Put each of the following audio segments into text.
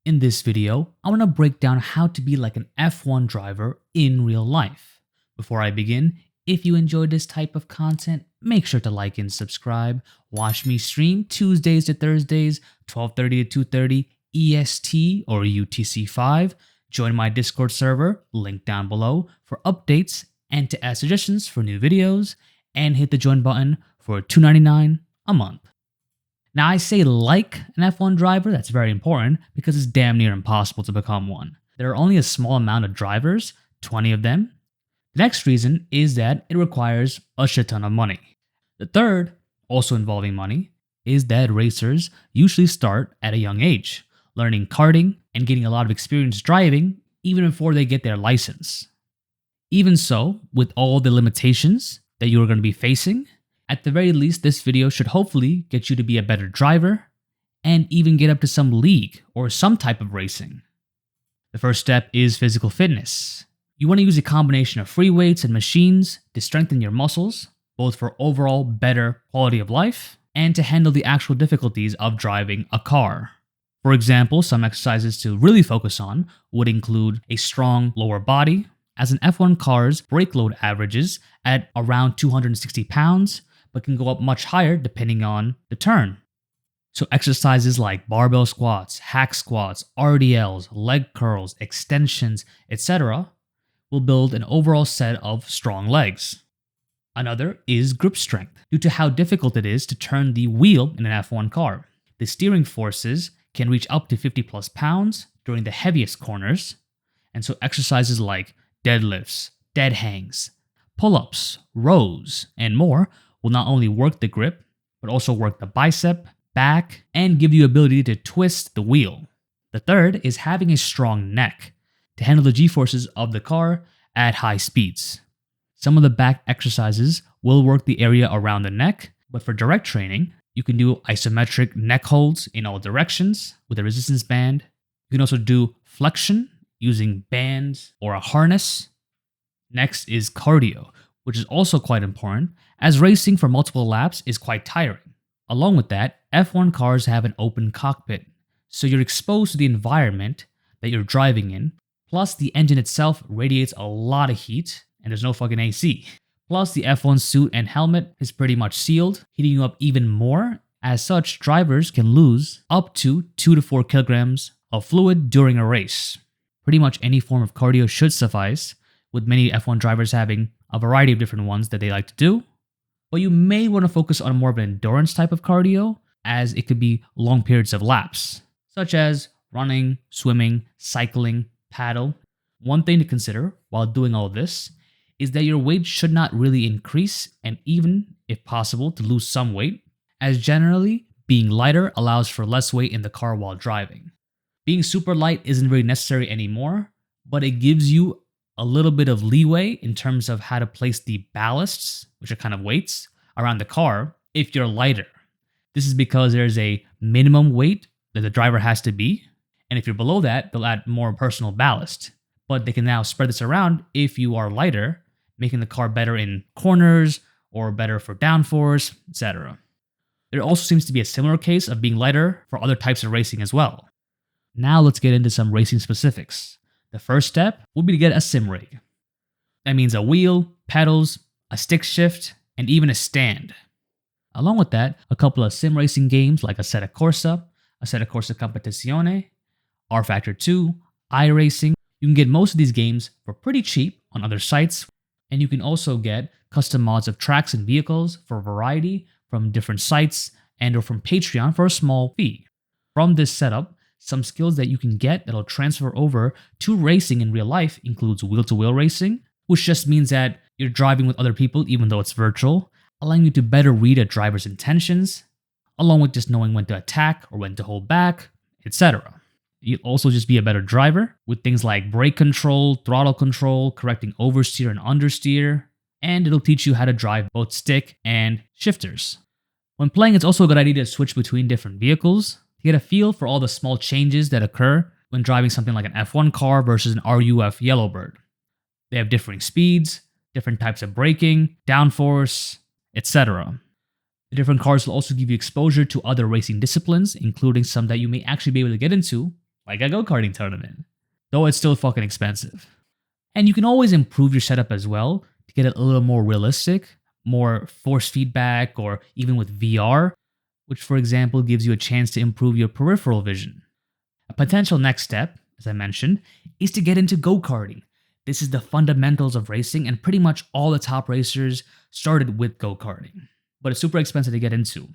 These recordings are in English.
In this video, I want to break down how to be like an F1 driver in real life. Before I begin, if you enjoyed this type of content, make sure to like and subscribe. Watch me stream Tuesdays to Thursdays, 12:30 to 2:30 EST or UTC5. Join my Discord server, link down below, for updates and to add suggestions for new videos, and hit the join button for $2.99 a month. Now, I say like an F1 driver, that's very important because it's damn near impossible to become one. There are only a small amount of drivers, 20 of them. The next reason is that it requires a shit ton of money. The third, also involving money, is that racers usually start at a young age, learning karting and getting a lot of experience driving even before they get their license. Even so, with all the limitations that you're going to be facing, at the very least, this video should hopefully get you to be a better driver and even get up to some league or some type of racing. The first step is physical fitness. You want to use a combination of free weights and machines to strengthen your muscles, both for overall better quality of life and to handle the actual difficulties of driving a car. For example, some exercises to really focus on would include a strong lower body, as an F1 car's brake load averages at around 260 pounds, but can go up much higher depending on the turn. So exercises like barbell squats, hack squats, RDLs, leg curls, extensions, etc. will build an overall set of strong legs. Another is grip strength, due to how difficult it is to turn the wheel in an F1 car. The steering forces can reach up to 50 plus pounds during the heaviest corners, and so exercises like deadlifts, dead hangs, pull-ups, rows, and more will not only work the grip, but also work the bicep, back, and give you ability to twist the wheel. The third is having a strong neck to handle the g-forces of the car at high speeds. Some of the back exercises will work the area around the neck, but for direct training, you can do isometric neck holds in all directions with a resistance band. You can also do flexion using bands or a harness. Next is cardio, which is also quite important, as racing for multiple laps is quite tiring. Along with that, F1 cars have an open cockpit, so you're exposed to the environment that you're driving in, plus the engine itself radiates a lot of heat, and there's no fucking AC. Plus, the F1 suit and helmet is pretty much sealed, heating you up even more. As such, drivers can lose up to 2 to 4 kilograms of fluid during a race. Pretty much any form of cardio should suffice, with many F1 drivers having a variety of different ones that they like to do. But you may want to focus on more of an endurance type of cardio, as it could be long periods of laps, such as running, swimming, cycling, paddle. One thing to consider while doing all this is that your weight should not really increase, and even, if possible, to lose some weight, as generally, being lighter allows for less weight in the car while driving. Being super light isn't really necessary anymore, but it gives you a little bit of leeway in terms of how to place the ballasts, which are kind of weights, around the car if you're lighter. This is because there's a minimum weight that the driver has to be, and if you're below that, they'll add more personal ballast. But they can now spread this around if you are lighter, making the car better in corners or better for downforce, etc. There also seems to be a similar case of being lighter for other types of racing as well. Now let's get into some racing specifics. The first step would be to get a sim rig. That means a wheel, pedals, a stick shift, and even a stand. Along with that, a couple of sim racing games like Assetto Corsa Competizione, rFactor 2, iRacing. You can get most of these games for pretty cheap on other sites, and you can also get custom mods of tracks and vehicles for a variety from different sites and or from Patreon for a small fee. From this setup, some skills that you can get that'll transfer over to racing in real life includes wheel-to-wheel racing, which just means that you're driving with other people even though it's virtual, allowing you to better read a driver's intentions, along with just knowing when to attack or when to hold back, etc. You'll also just be a better driver with things like brake control, throttle control, correcting oversteer and understeer, and it'll teach you how to drive both stick and shifters. When playing, it's also a good idea to switch between different vehicles to get a feel for all the small changes that occur when driving something like an F1 car versus an RUF Yellowbird. They have differing speeds, different types of braking, downforce, etc. The different cars will also give you exposure to other racing disciplines, including some that you may actually be able to get into like a go-karting tournament, though it's still fucking expensive. And you can always improve your setup as well to get it a little more realistic, more force feedback, or even with VR, which for example gives you a chance to improve your peripheral vision. A potential next step, as I mentioned, is to get into go-karting. This is the fundamentals of racing, and pretty much all the top racers started with go-karting, but it's super expensive to get into.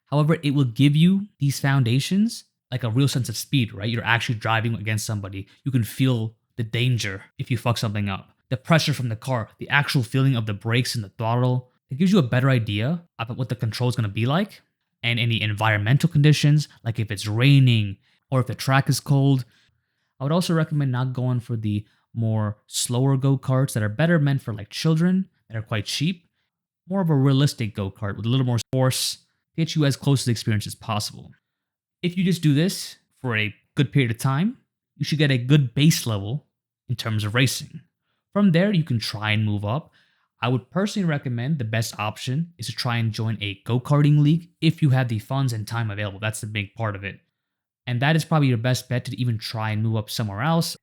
However, it will give you these foundations, like a real sense of speed, right? You're actually driving against somebody. You can feel the danger if you fuck something up. The pressure from the car, the actual feeling of the brakes and the throttle. It gives you a better idea about what the control is going to be like, and any environmental conditions, like if it's raining or if the track is cold. I would also recommend not going for the more slower go-karts that are better meant for like children, that are quite cheap. More of a realistic go-kart with a little more force to get you as close to the experience as possible. If you just do this for a good period of time, you should get a good base level in terms of racing. From there, you can try and move up. I would personally recommend the best option is to try and join a go-karting league if you have the funds and time available. That's the big part of it. And that is probably your best bet to even try and move up somewhere else.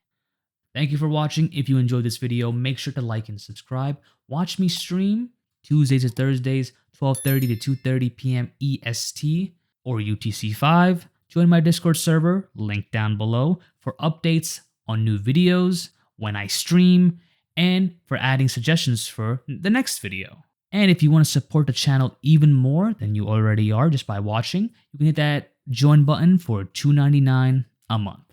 Thank you for watching. If you enjoyed this video, make sure to like and subscribe. Watch me stream Tuesdays to Thursdays, 12:30 to 2:30 p.m. EST or UTC5. Join my Discord server, link down below, for updates on new videos, when I stream, and for adding suggestions for the next video. And if you want to support the channel even more than you already are just by watching, you can hit that join button for $2.99 a month.